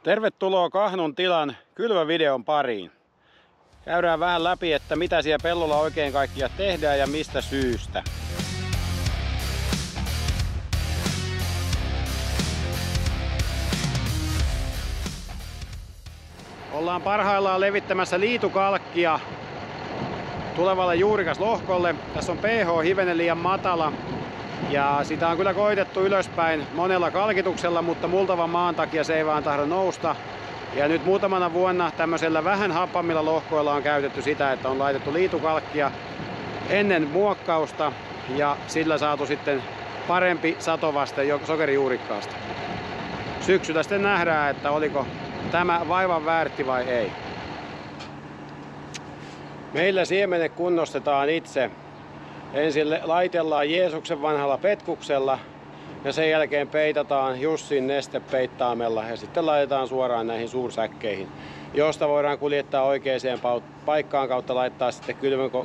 Tervetuloa Kahnun tilan kylvövideon pariin. Käydään vähän läpi, että mitä siellä pellolla oikein kaikkia tehdään ja mistä syystä. Ollaan parhaillaan levittämässä liitukalkkia tulevalle juurikaslohkolle. Tässä on pH hivenen liian matala ja sitä on kyllä koitettu ylöspäin monella kalkituksella, mutta multavan maan takia se ei vaan tahdo nousta. Ja nyt muutamana vuonna tämmöisellä vähän happamilla lohkoilla on käytetty sitä, että on laitettu liitukalkkia ennen muokkausta ja sillä saatu sitten parempi satovaste sokerijuurikkaasta. Syksyllä sitten nähdään, että oliko tämä vaivan väärti vai ei. Meillä siemenet kunnostetaan itse. Ensin laitellaan Jeesuksen vanhalla petkuksella ja sen jälkeen peitataan Jussin nestepeittaamella ja sitten laitetaan suoraan näihin suursäkkeihin, josta voidaan kuljettaa oikeaan paikkaan kautta laittaa sitten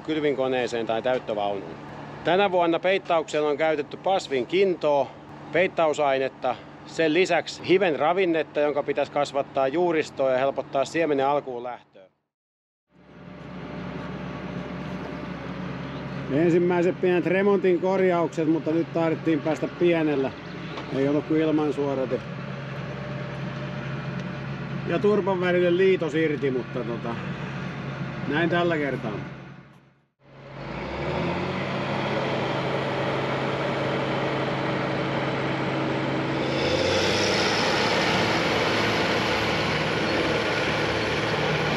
kylvinkoneeseen tai täyttövaunuun. Tänä vuonna peittauksella on käytetty pasvin kintoa, peittausainetta, sen lisäksi hiven ravinnetta, jonka pitäisi kasvattaa juuristoa ja helpottaa siemenen alkuun lähtöä. Ensimmäiset pienet remontin korjaukset, mutta nyt tarvittiin päästä pienellä. Ei ollut kuin ilmansuodate. Ja turpan värinen liitos irti, mutta näin tällä kertaa.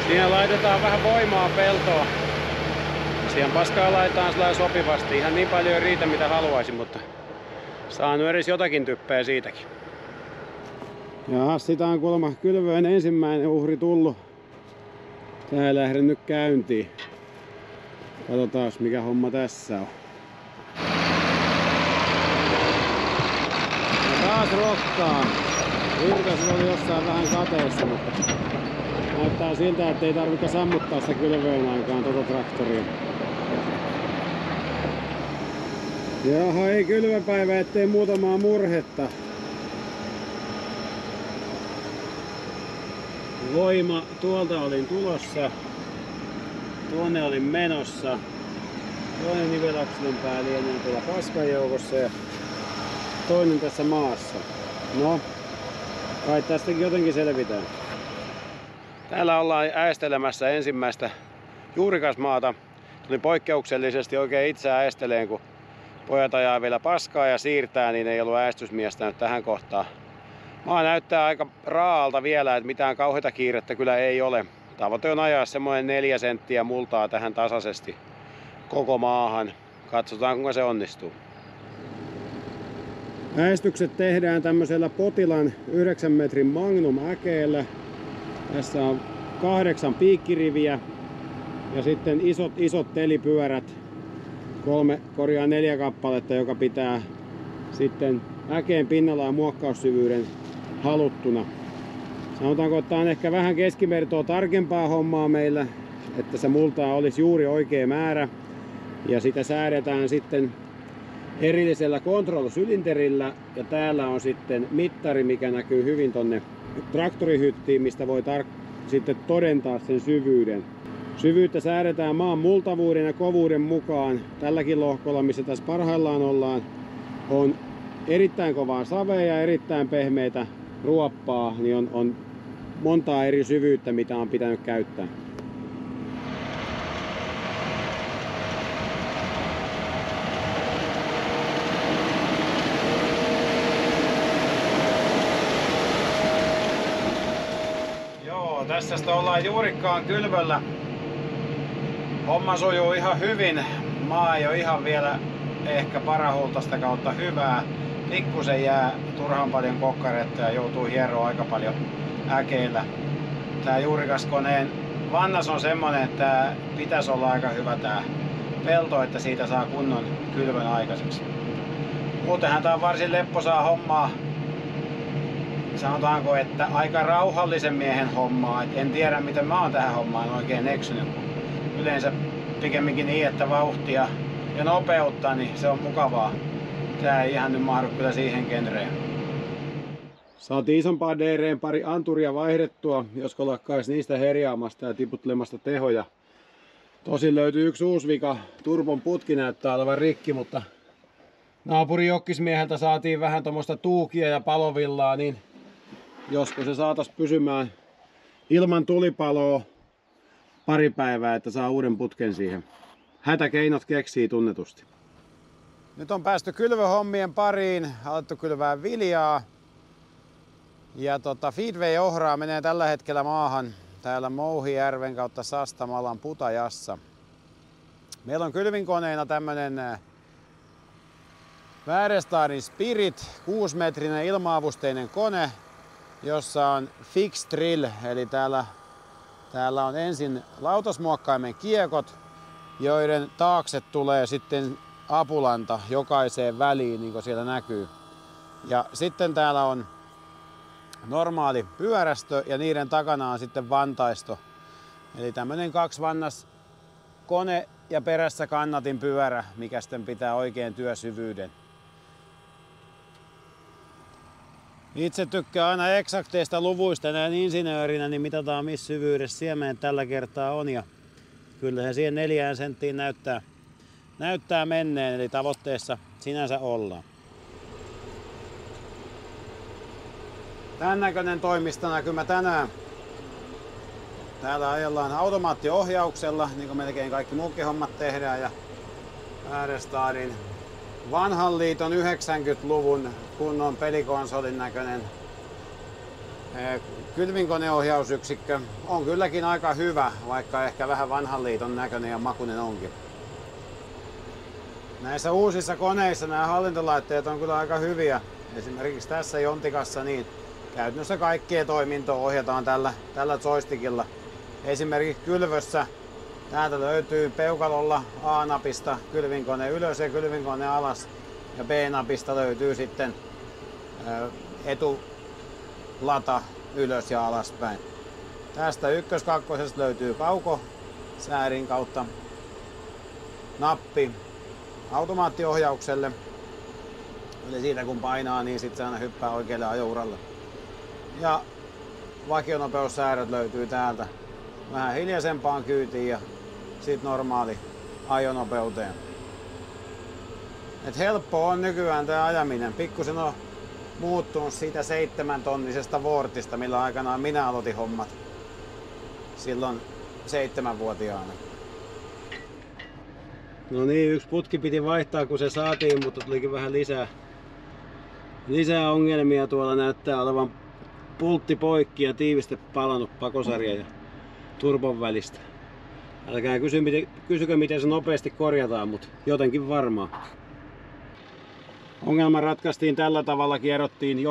Siinä laitetaan vähän voimaa peltoa. Siihen paskaa laitetaan sellainen sopivasti. Ihan niin paljon ei riitä mitä haluaisin, mutta saan edes jotakin typpeä siitäkin. Ja sitä on kuulemma kylvöön ensimmäinen uhri tullut. Tää ei lähde nyt käyntiin. Katsotaan mikä homma tässä on. Ja taas rokkaa. Yrkäs oli jossain vähän kateessa, mutta näyttää siltä, että ei tarvitse sammuttaa sitä kylvöön aikaan traktoria. Jaha, ei kylväpäivä, ettei muutamaa murhetta. Voima tuolta olin tulossa. Tuonne olin menossa. Toinen nivelakselin pää lienee tuolla paskan joukossa ja toinen tässä maassa. No, kai tästäkin jotenkin selvitään. Täällä ollaan äestelemässä ensimmäistä juurikasmaata. Tuli poikkeuksellisesti oikein itse äesteleen, kun pojat ajaa vielä paskaa ja siirtää, niin ei ollut äestysmiestä nyt tähän kohtaan. Maa näyttää aika raaalta vielä, että mitään kauheita kiirettä kyllä ei ole. Tavoite on ajaa semmoinen 4 senttiä multaa tähän tasaisesti koko maahan. Katsotaan kuinka se onnistuu. Äestykset tehdään tämmöisellä Potilan 9 metrin Magnum äkeellä. Tässä on 8 piikkiriviä ja sitten isot telipyörät. 4 kappaletta, joka pitää sitten äkeen pinnalla ja muokkaussyvyyden haluttuna. Sanotaanko, että on ehkä vähän keskivertoa tarkempaa hommaa meillä, että se multaa olisi juuri oikea määrä. Ja sitä säädetään sitten erillisellä control-sylinterillä. Ja täällä on sitten mittari, mikä näkyy hyvin tonne traktorihyttiin, mistä voi sitten todentaa sen syvyyden. Syvyyttä säädetään maan multavuuden ja kovuuden mukaan. Tälläkin lohkolla, missä tässä parhaillaan ollaan, on erittäin kovaa savea ja erittäin pehmeitä ruoppaa, niin on montaa eri syvyyttä, mitä on pitänyt käyttää. Joo, tässä ollaan juurikkaan kylvöllä. Homma sujuu ihan hyvin. Maa ei ole ihan vielä ehkä parahultaista kautta hyvää. Pikkusen jää turhan paljon kokkaretta ja joutuu hieroa aika paljon äkeillä. Tää juurikaskoneen vannas on semmonen, että pitäisi olla aika hyvä tää pelto, että siitä saa kunnon kylvön aikaiseksi. Muutenhan tää on varsin lepposaa hommaa. Sanotaanko, että aika rauhallisen miehen hommaa. Et en tiedä miten mä oon tähän hommaan oikein eksynyt. Yleensä pikemminkin niin, että vauhtia ja nopeutta, niin se on mukavaa. Tää ei ihan nyt mahdu kyllä siihen genreen. Saatiin isompaa DR:n pari anturia vaihdettua, josko lakkais niistä herjaamasta ja tiputtelemasta tehoja. Tosin löytyy yksi uusi vika. Turbon putki näyttää olevan rikki, mutta naapurin jokkismieheltä saatiin vähän tuommoista tuukia ja palovillaa, niin josko se saatais pysymään ilman tulipaloa pari päivää, että saa uuden putken siihen. Hätäkeinot keksii tunnetusti. Nyt on päästy kylvöhommien pariin, alettu kylvää viljaa. Ja feedway-ohraa menee tällä hetkellä maahan täällä Mouhijärven kautta Sastamalan Putajassa. Meillä on kylvinkoneena tämmönen Väärestarin Spirit 6-metrinen ilma-avusteinen kone, jossa on fixed drill, eli täällä on ensin lautasmuokkaimen kiekot, joiden taakse tulee sitten apulanta jokaiseen väliin, niin kuin siellä näkyy. Ja sitten täällä on normaali pyörästö ja niiden takana on sitten vantaisto. Eli tämmönen 2-vannas kone ja perässä kannatin pyörä, mikä sitten pitää oikein työsyvyyden. Itse tykkään aina eksakteista luvuista, näin insinöörinä, niin mitataan missä syvyydessä siemenet tällä kertaa on. Ja kyllä se siihen 4 senttiin näyttää menneen, eli tavoitteessa sinänsä ollaan. Tän näköinen toimistonäkymä tänään. Täällä ajellaan automaattiohjauksella, niin kuin melkein kaikki muukin hommat tehdään. Ja Väärestarin vanhan liiton 90-luvun kunnon pelikonsolin näköinen kylvinkoneohjausyksikkö on kylläkin aika hyvä, vaikka ehkä vähän vanhan liiton näköinen ja makuinen onkin. Näissä uusissa koneissa nämä hallintolaitteet on kyllä aika hyviä. Esimerkiksi tässä Jontikassa niin käytännössä kaikkea toimintoa ohjataan tällä joystickilla. Esimerkiksi kylvössä täältä löytyy peukalolla A-napista kylvinkone ylös ja kylvinkone alas. Ja B-napista löytyy sitten etulata ylös ja alaspäin. Tästä 1-2 löytyy kaukosäärin kautta nappi automaattiohjaukselle. Eli siitä kun painaa, niin sitten se aina hyppää oikealle ajouralle. Ja vakionopeussäädöt löytyy täältä vähän hiljaisempaan kyytiin ja sitten normaali ajonopeuteen. Et helppo on nykyään tämä ajaminen. Pikkusen on muuttunut siitä 7-tonnisesta Vortista, millä aikanaan minä aloitin hommat silloin 7-vuotiaana. No niin, yksi putki piti vaihtaa kun se saatiin, mutta tulikin vähän lisää ongelmia. Tuolla näyttää olevan pultti poikki ja tiiviste palannut pakosarja ja turbon välistä. Älkää kysykö miten se nopeasti korjataan, mutta jotenkin varmaan. Ongelma ratkaistiin tällä tavalla, kierrottiin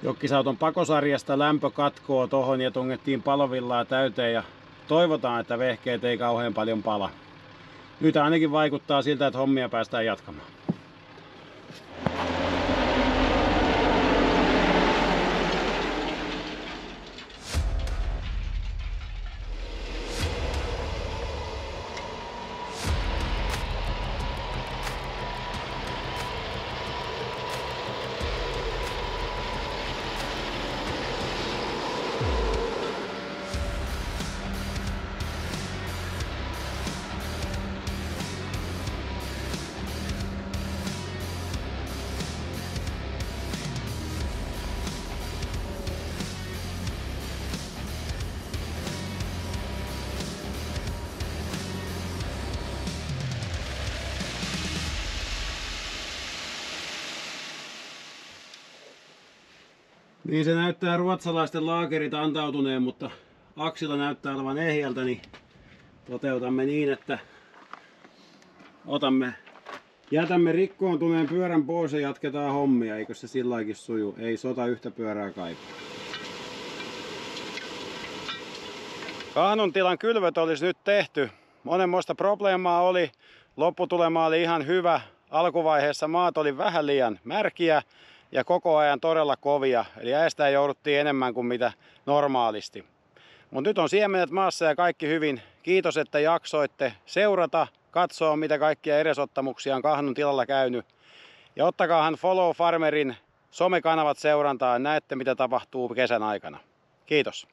jokkisauton pakosarjasta lämpökatkoa tohon ja tungettiin palovillaa täyteen ja toivotaan, että vehkeet ei kauhean paljon pala. Nyt ainakin vaikuttaa siltä, että hommia päästään jatkamaan. Niin se näyttää ruotsalaisten laakerit antautuneen, mutta aksilla näyttää olevan ehjältä, niin toteutamme niin, että jätämme rikkoontuneen pyörän pois ja jatketaan hommia, eikö se silläkin suju. Ei sota yhtä pyörää kaipaa. Kahnun tilan kylvöt olisi nyt tehty. Monenmoista probleemaa oli. Lopputulema oli ihan hyvä. Alkuvaiheessa maat oli vähän liian märkiä ja koko ajan todella kovia. Eli äestää jouduttiin enemmän kuin mitä normaalisti. Mutta nyt on siemenet maassa ja kaikki hyvin. Kiitos, että jaksoitte seurata, katsoa mitä kaikkia edesottamuksia on Kahnun tilalla käynyt. Ja ottakaahan Follow Farmerin somekanavat seurantaan, näette mitä tapahtuu kesän aikana. Kiitos.